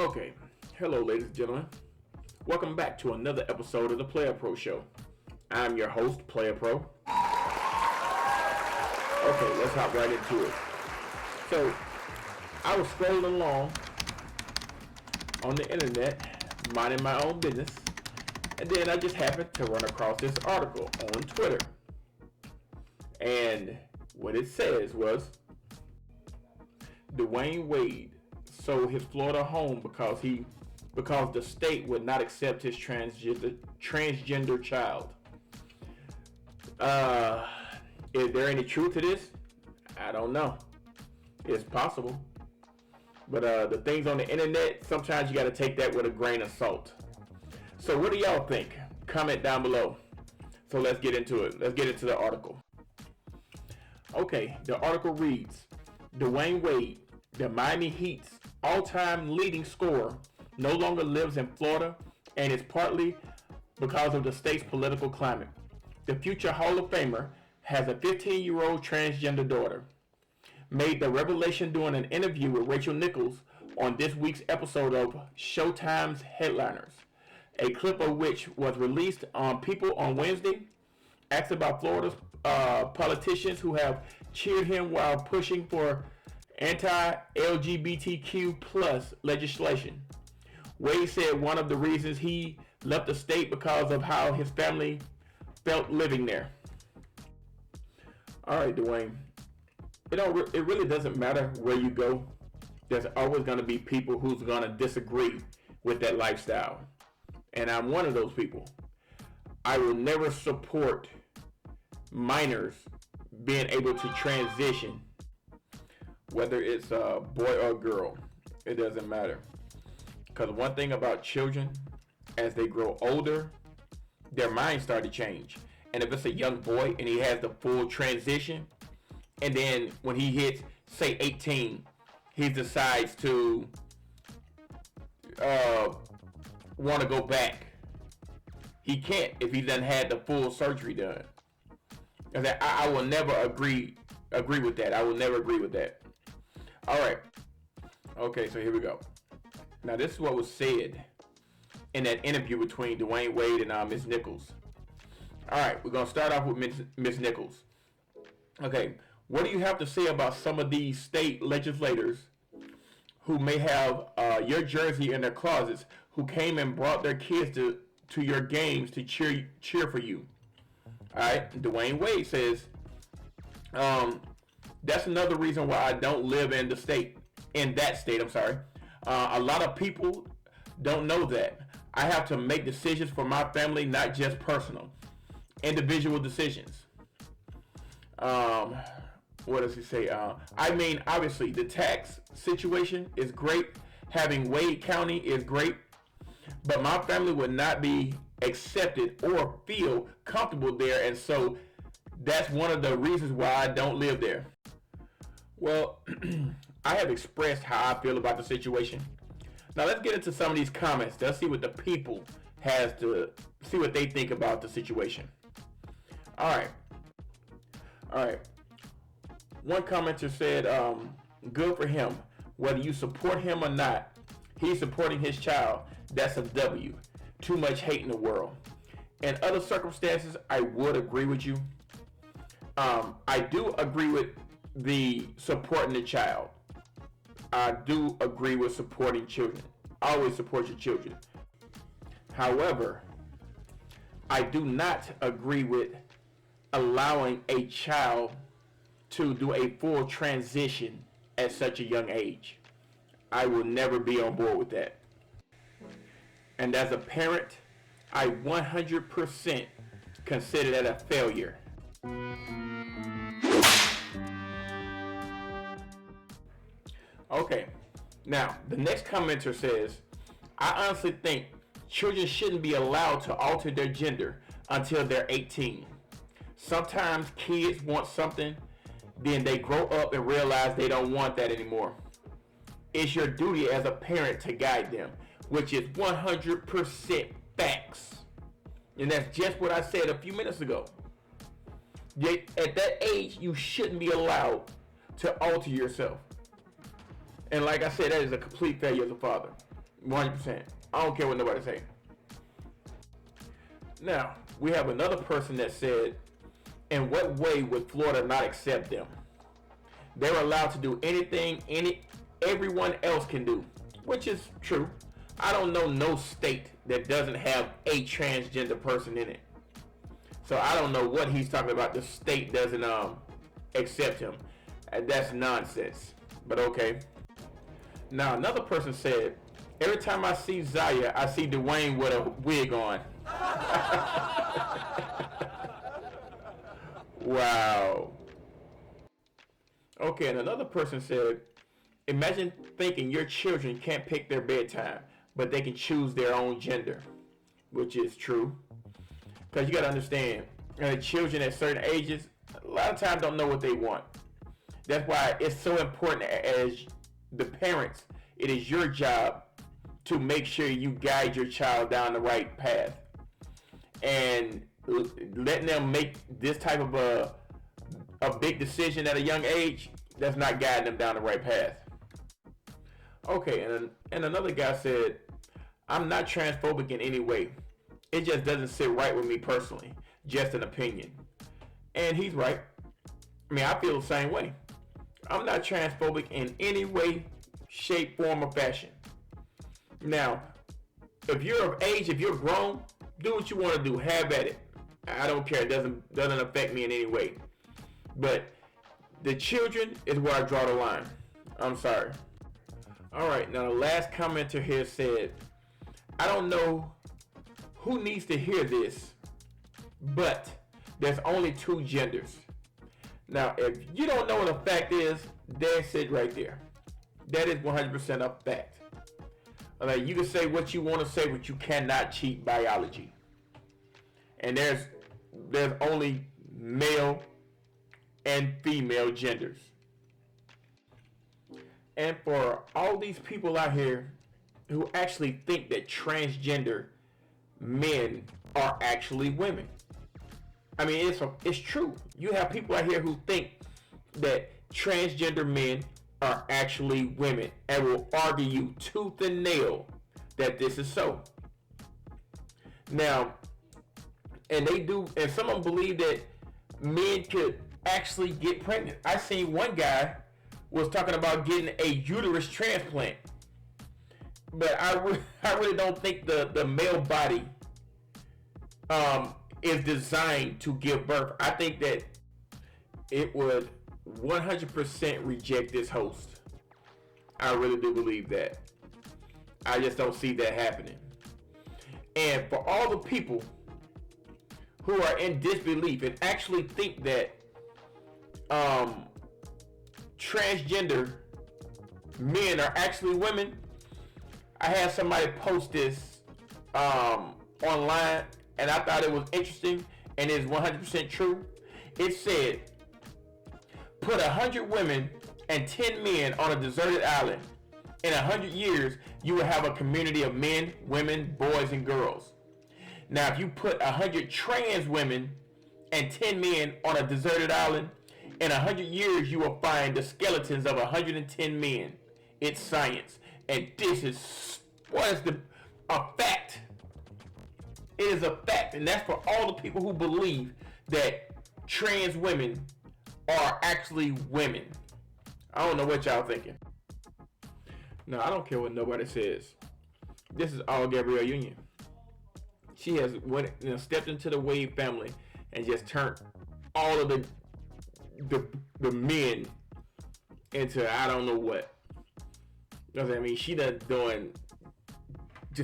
Okay, hello ladies and gentlemen. Welcome back to another episode of the Player Pro Show. I'm your host, Player Pro. Okay, let's hop right into it. So, I was scrolling along on the internet, minding my own business, and then I just happened to run across this article on Twitter. And what it says was, Dwayne Wade sold his Florida home because the state would not accept his transgender child. Is there any truth to this? I don't know. It's possible. But the things on the internet, sometimes you got to take that with a grain of salt. So what do y'all think? Comment down below. So let's get into it. Let's get into the article. Okay, the article reads, Dwayne Wade, the Miami Heat's all-time leading scorer, no longer lives in Florida, and it's partly because of the state's political climate. The future Hall of Famer has a 15-year-old transgender daughter. Made the revelation during an interview with Rachel Nichols on this week's episode of Showtime's Headliners, a clip of which was released on People on Wednesday, asked about Florida's politicians who have cheered him while pushing for anti-LGBTQ plus legislation. Wade said one of the reasons he left the state because of how his family felt living there. All right, Dwayne. It really doesn't matter where you go. There's always going to be people who's going to disagree with that lifestyle. And I'm one of those people. I will never support minors being able to transition, whether it's a boy or a girl. It doesn't matter. Because one thing about children, as they grow older, their minds start to change. And if it's a young boy and he has the full transition, and then when he hits, say, 18, he decides to want to go back. He can't if he doesn't have the full surgery done. I will never agree with that. I will never agree with that. All right. Okay, so here we go. Now, this is what was said in that interview between Dwayne Wade and Ms. Nichols. All right, we're going to start off with Ms. Nichols. Okay, what do you have to say about some of these state legislators who may have your jersey in their closets, who came and brought their kids to your games to cheer for you? All right, Dwayne Wade says, that's another reason why I don't live in that state. A lot of people don't know that. I have to make decisions for my family, not just personal, individual decisions. What does he say? Obviously, the tax situation is great. Having Wade County is great. But my family would not be accepted or feel comfortable there. And so that's one of the reasons why I don't live there. Well, I have expressed how I feel about the situation. Now let's get into some of these comments. Let's see what the people has to see what they think about the situation. All right. One commenter said, good for him. Whether you support him or not, he's supporting his child. That's a W. Too much hate in the world. In other circumstances, I would agree with you. I do agree with the supporting the child. I do agree with supporting children. Always support your children. However, I do not agree with allowing a child to do a full transition at such a young age. I will never be on board with that. And as a parent, I 100% consider that a failure. Okay, now the next commenter says, I honestly think children shouldn't be allowed to alter their gender until they're 18. Sometimes kids want something, then they grow up and realize they don't want that anymore. It's your duty as a parent to guide them, which is 100% facts. And that's just what I said a few minutes ago. Yet at that age, you shouldn't be allowed to alter yourself. And like I said, that is a complete failure as a father. 100%. I don't care what nobody say. Now, we have another person that said, in what way would Florida not accept them? They're allowed to do anything everyone else can do, which is true. I don't know no state that doesn't have a transgender person in it. So I don't know what he's talking about. The state doesn't accept him. That's nonsense. But okay. Now another person said, every time I see Zaya, I see Dwayne with a wig on. Wow. Okay, and another person said, imagine thinking your children can't pick their bedtime, but they can choose their own gender, which is true. Because you got to understand, children at certain ages, a lot of times don't know what they want. That's why it's so important as the parents, it is your job to make sure you guide your child down the right path. And letting them make this type of a big decision at a young age, that's not guiding them down the right path. Okay, and another guy said, I'm not transphobic in any way. It just doesn't sit right with me personally. Just an opinion. And he's right. I mean, I feel the same way. I'm not transphobic in any way, shape, form, or fashion. Now, if you're of age, if you're grown, do what you want to do. Have at it. I don't care. It doesn't affect me in any way. But the children is where I draw the line. I'm sorry. All right. Now, the last commenter here said, I don't know who needs to hear this, but there's only two genders. Now, if you don't know what a fact is, that's it right there. That is 100% a fact. Like, you can say what you want to say, but you cannot cheat biology. And there's only male and female genders. And for all these people out here who actually think that transgender men are actually women, I mean, it's true. You have people out here who think that transgender men are actually women and will argue you tooth and nail that this is so. Now, and they do, and some of them believe that men could actually get pregnant. I seen one guy was talking about getting a uterus transplant, but I really don't think the male body is designed to give birth. I think that it would 100% reject this host. I really do believe that. I just don't see that happening. And for all the people who are in disbelief and actually think that transgender men are actually women, I had somebody post this online, and I thought it was interesting, and it's 100% true. It said, put 100 women and 10 men on a deserted island. In 100 years, you will have a community of men, women, boys, and girls. Now, if you put 100 trans women and 10 men on a deserted island, in 100 years, you will find the skeletons of 110 men. It's science. And this is a fact. It is a fact. And that's for all the people who believe that trans women are actually women. I don't know what y'all thinking. No, I don't care what nobody says. This is all Gabrielle Union. She has stepped into the Wade family and just turned all of the men into I don't know what. You know what I mean? She just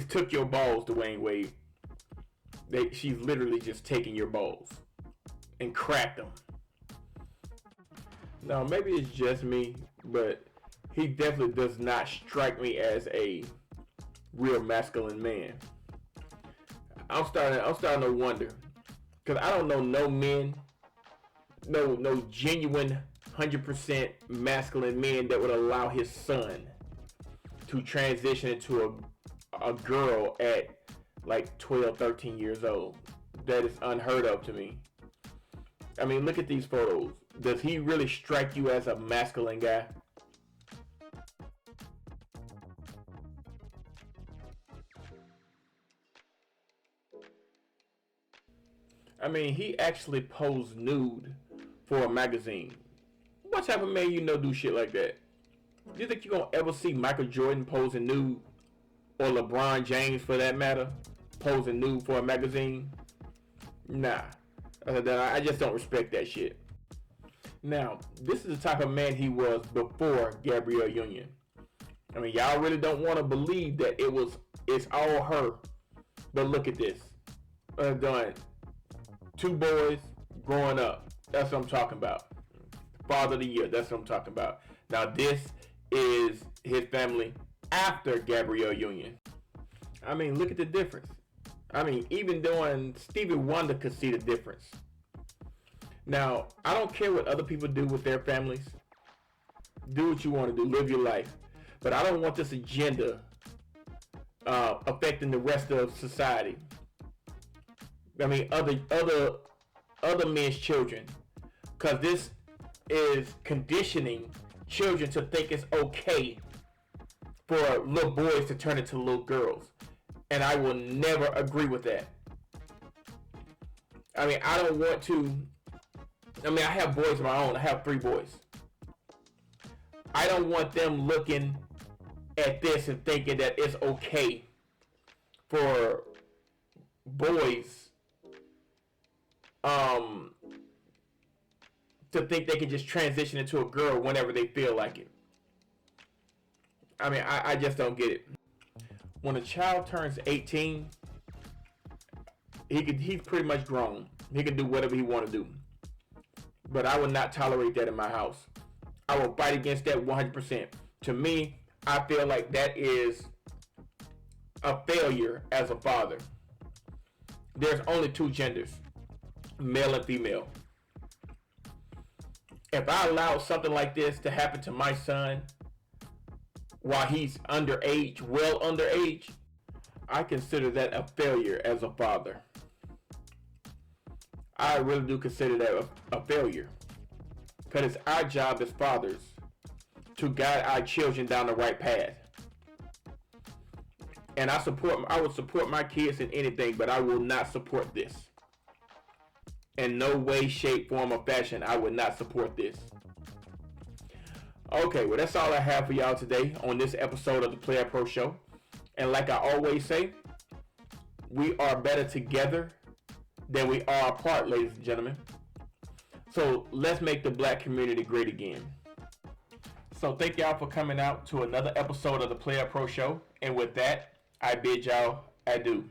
took your balls, Dwayne Wade. She's literally just taking your balls and cracked them. Now, maybe it's just me, but he definitely does not strike me as a real masculine man. I'm starting to wonder, because I don't know no men, no genuine 100% masculine men that would allow his son to transition into a girl at like 12, 13 years old. That is unheard of to me. I mean, look at these photos. Does he really strike you as a masculine guy? I mean, he actually posed nude for a magazine. What type of man you know do shit like that? Do you think you're gonna ever see Michael Jordan posing nude, or LeBron James for that matter, posing nude for a magazine? Nah, I just don't respect that shit. Now, this is the type of man he was before Gabrielle Union. I mean, y'all really don't want to believe that it's all her. But look at this. Done 2 boys growing up. That's what I'm talking about. Father of the year. That's what I'm talking about. Now, this is his family after Gabrielle Union. I mean, look at the difference. I mean, even doing Stevie Wonder could see the difference. Now, I don't care what other people do with their families. Do what you want to do. Live your life. But I don't want this agenda affecting the rest of society. I mean, other men's children. Because this is conditioning children to think it's okay for little boys to turn into little girls. And I will never agree with that. I mean, I don't want to. I mean, I have boys of my own. I have 3 boys. I don't want them looking at this and thinking that it's okay for boys to think they can just transition into a girl whenever they feel like it. I mean, I just don't get it. When a child turns 18, he's pretty much grown. He can do whatever he want to do. But I will not tolerate that in my house. I will fight against that 100%. To me, I feel like that is a failure as a father. There's only 2 genders, male and female. If I allow something like this to happen to my son while he's underage, well underage, I consider that a failure as a father. I really do consider that a failure. Because it's our job as fathers to guide our children down the right path. And I would support my kids in anything, but I will not support this. In no way, shape, form, or fashion, I would not support this. Okay, well, that's all I have for y'all today on this episode of the Player Pro Show. And like I always say, we are better together than we are apart, ladies and gentlemen. So let's make the black community great again. So thank y'all for coming out to another episode of the Player Pro Show. And with that, I bid y'all adieu.